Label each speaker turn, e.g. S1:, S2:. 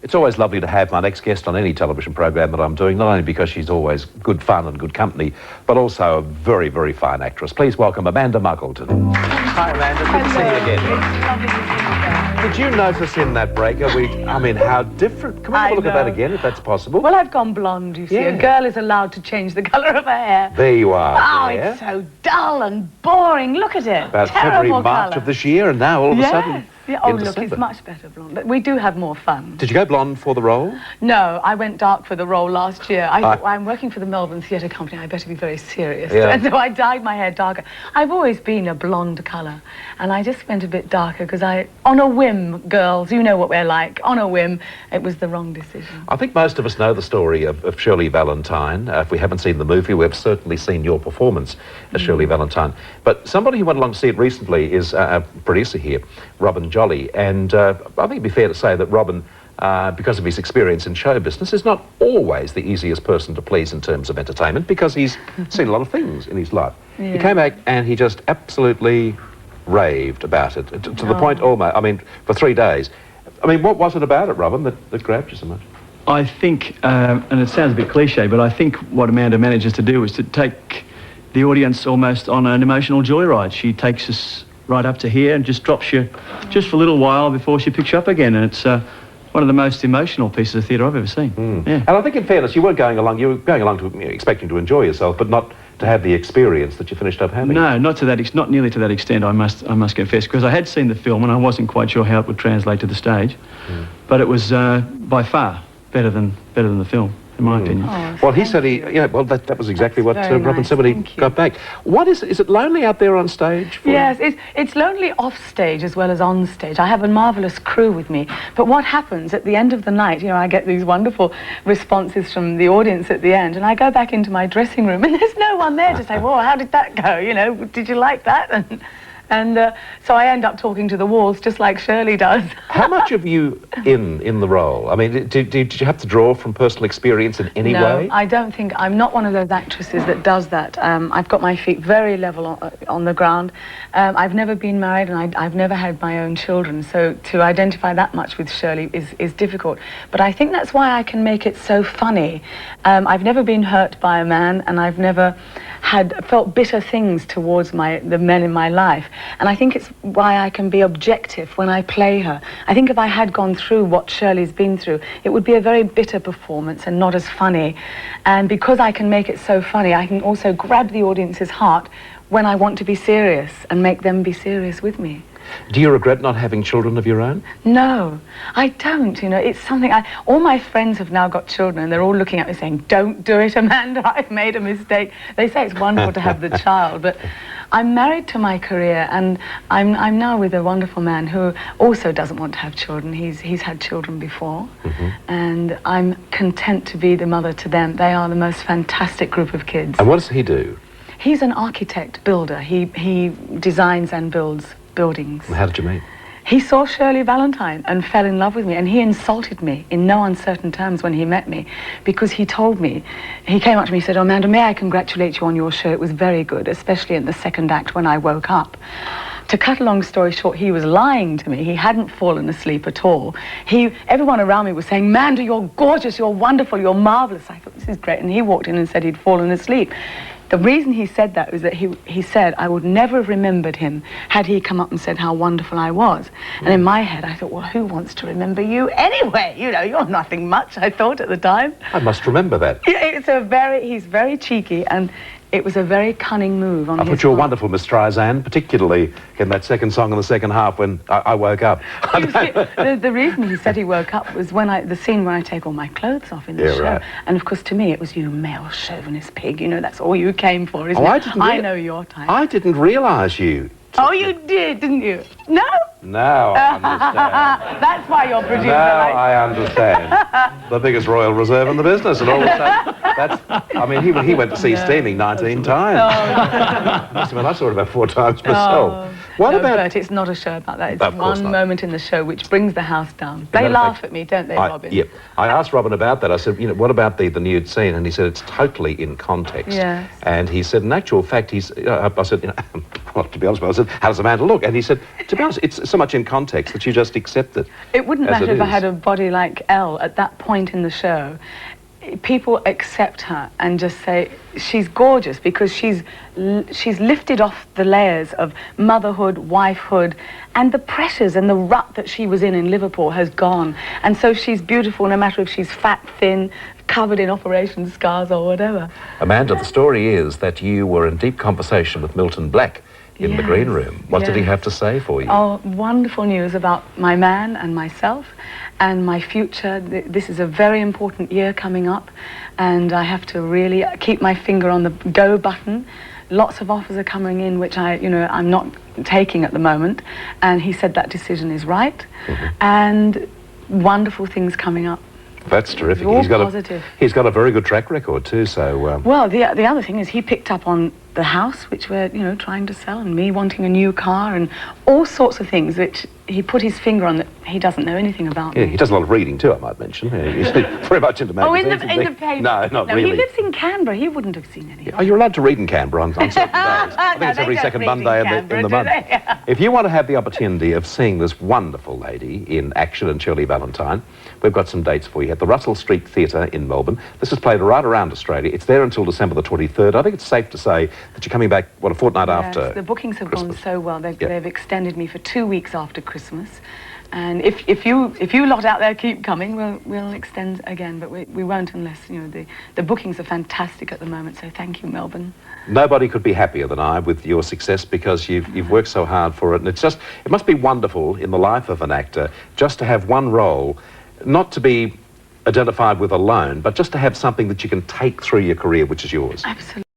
S1: It's always lovely to have my next guest on any television program that I'm doing, not only because she's always good fun and good company, but also a very, very fine actress. Please welcome Amanda Muggleton. Hi, Amanda. Good to see you again.
S2: It's lovely to see you again.
S1: Did you notice in that break, I mean, how different? Can we have a look at that again, if that's possible?
S2: Well, I've gone blonde, you see.
S1: Yeah.
S2: A girl is allowed to change the colour of her hair.
S1: There you are.
S2: Oh,
S1: there.
S2: it's so dull and boring. Look at it.
S1: About
S2: Terrible
S1: February, March
S2: colour.
S1: of this year, and now all of a sudden.
S2: Yeah. Oh,
S1: in
S2: look,
S1: December.
S2: it's much better blonde. But we do have more fun.
S1: Did you go blonde for the role?
S2: No, I went dark for the role last year. I'm working for the Melbourne Theatre Company. I better be very serious.
S1: Yeah.
S2: And so I dyed my hair darker. I've always been a blonde colour. And I just went a bit darker because on a whim, girls, you know what we're like. On a whim, it was the wrong decision.
S1: I think most of us know the story of Shirley Valentine. If we haven't seen the movie, we've certainly seen your performance as Shirley Valentine. But somebody who went along to see it recently is a producer here, Robin Jolly. And I think it'd be fair to say that Robin, because of his experience in show business, is not always the easiest person to please in terms of entertainment, because he's seen a lot of things in his life.
S2: Yeah.
S1: He came back and he just absolutely raved about it, to the point almost, I mean, for 3 days. I mean, what was it about it, Robin, that grabbed you so much?
S3: I think, and it sounds a bit cliche, but I think what Amanda manages to do is to take the audience almost on an emotional joyride. She takes us right up to here and just drops you just for a little while before she picks you up again, and it's one of the most emotional pieces of theatre I've ever seen. Yeah.
S1: And I think, in fairness, you were going along to expecting to enjoy yourself, but not to have the experience that you finished up having.
S3: No, not nearly to that extent, I must confess, because I had seen the film and I wasn't quite sure how it would translate to the stage, but it was by far better than the film, in my opinion.
S2: Oh,
S1: Well, he said that was exactly what
S2: very
S1: Robin
S2: nice.
S1: said when he
S2: Thank you.
S1: got back. Is it lonely out there on stage for you?
S2: Yes, it's lonely off stage as well as on stage. I have a marvellous crew with me. But what happens at the end of the night, I get these wonderful responses from the audience at the end, and I go back into my dressing room and there's no one there to say, well, how did that go? Did you like that? And so I end up talking to the walls just like Shirley does.
S1: How much of you in the role? I mean, did you have to draw from personal experience in any way?
S2: No, I don't think. I'm not one of those actresses that does that. I've got my feet very level on the ground. I've never been married and I've never had my own children, so to identify that much with Shirley is difficult. But I think that's why I can make it so funny. I've never been hurt by a man, and I've never felt bitter things towards the men in my life. And I think it's why I can be objective when I play her. I think if I had gone through what Shirley's been through, it would be a very bitter performance and not as funny. And because I can make it so funny, I can also grab the audience's heart when I want to be serious and make them be serious with me.
S1: Do you regret not having children of your own?
S2: No, I don't. It's something all my friends have now got children, and they're all looking at me saying, don't do it, Amanda, I've made a mistake. They say it's wonderful to have the child, but I'm married to my career, and I'm now with a wonderful man who also doesn't want to have children. He's had children before, and I'm content to be the mother to them. They are the most fantastic group of kids.
S1: And what does he do?
S2: He's an architect builder. He designs and builds buildings.
S1: And how did you meet?
S2: He saw Shirley Valentine and fell in love with me, and he insulted me in no uncertain terms when he met me, because he told me, he came up to me and said, "Oh, Amanda, may I congratulate you on your show? It was very good, especially in the second act when I woke up." To cut a long story short, he was lying to me. He hadn't fallen asleep at all. Everyone around me was saying, "Amanda, you're gorgeous, you're wonderful, you're marvellous." I thought, this is great. And he walked in and said he'd fallen asleep. The reason he said that was that he said I would never have remembered him had he come up and said how wonderful I was. And in my head, I thought, well, who wants to remember you anyway? You're nothing much, I thought at the time.
S1: I must remember that.
S2: He's very cheeky, and it was a very cunning move on his
S1: I thought you were
S2: part.
S1: wonderful, Miss Streisand, particularly in that second song in the second half when I woke up.
S2: You see, the reason he said he woke up was the scene when I take all my clothes off in the show.
S1: Right.
S2: And of course, to me, it was, you male chauvinist pig. That's all you came for, isn't it? I know your type.
S1: I didn't realise you.
S2: Oh, you did, didn't you? No?
S1: Now I understand.
S2: That's why you're producer.
S1: Now
S2: right?
S1: I understand. The biggest royal reserve in the business, and all of a sudden, he went to see Steaming 19 times.
S2: Oh.
S1: I saw it about 4 times myself.
S2: Oh.
S1: What
S2: no,
S1: about...
S2: Bert, it's not a show about that. It's
S1: Of course
S2: one
S1: not.
S2: moment in the show which brings the house down. They laugh at me, don't they, Robin?
S1: Yeah. I asked Robin about that. I said, what about the nude scene? And he said, it's totally in context.
S2: Yes.
S1: And he said, in actual fact, I said, well, to be honest, I said, how does Amanda look? And he said, to be honest, it's so much in context that you just accept it.
S2: It wouldn't matter if I had a body like Elle at that point in the show. People accept her and just say she's gorgeous because she's lifted off the layers of motherhood, wifehood, and the pressures and the rut that she was in Liverpool has gone. And so she's beautiful no matter if she's fat, thin, covered in operation scars or whatever.
S1: Amanda, the story is that you were in deep conversation with Milton Black in the green room. What did he have to say for you?
S2: Oh, wonderful news about my man and myself and my future. This is a very important year coming up, and I have to really keep my finger on the go button. Lots of offers are coming in, which I'm not taking at the moment. And he said that decision is right, and wonderful things coming up.
S1: That's terrific.
S2: All positive.
S1: He's got a very good track record too. So
S2: well, the other thing is he picked up on the house which we're trying to sell, and me wanting a new car and all sorts of things which he put his finger on that he doesn't know anything about.
S1: Yeah, he does a lot of reading too, I might mention. He's very much into magazines.
S2: Oh, in the paper?
S1: No, not
S2: no,
S1: really.
S2: He lives in Canberra. He wouldn't have seen anything.
S1: Oh, you're allowed to read in Canberra on certain days. I think it's every second Monday in the month. If you want to have the opportunity of seeing this wonderful lady in action and Shirley Valentine, we've got some dates for you at the Russell Street Theatre in Melbourne. This is played right around Australia. It's there until December the 23rd. I think it's safe to say that you're coming back, a fortnight after
S2: the bookings have
S1: Christmas.
S2: gone so well. They've extended me for 2 weeks after Christmas. And if you lot out there keep coming, we'll extend again, but we won't unless, the bookings are fantastic at the moment, so thank you, Melbourne.
S1: Nobody could be happier than I with your success, because you've worked so hard for it, and it must be wonderful in the life of an actor just to have one role, not to be identified with alone, but just to have something that you can take through your career, which is yours.
S2: Absolutely.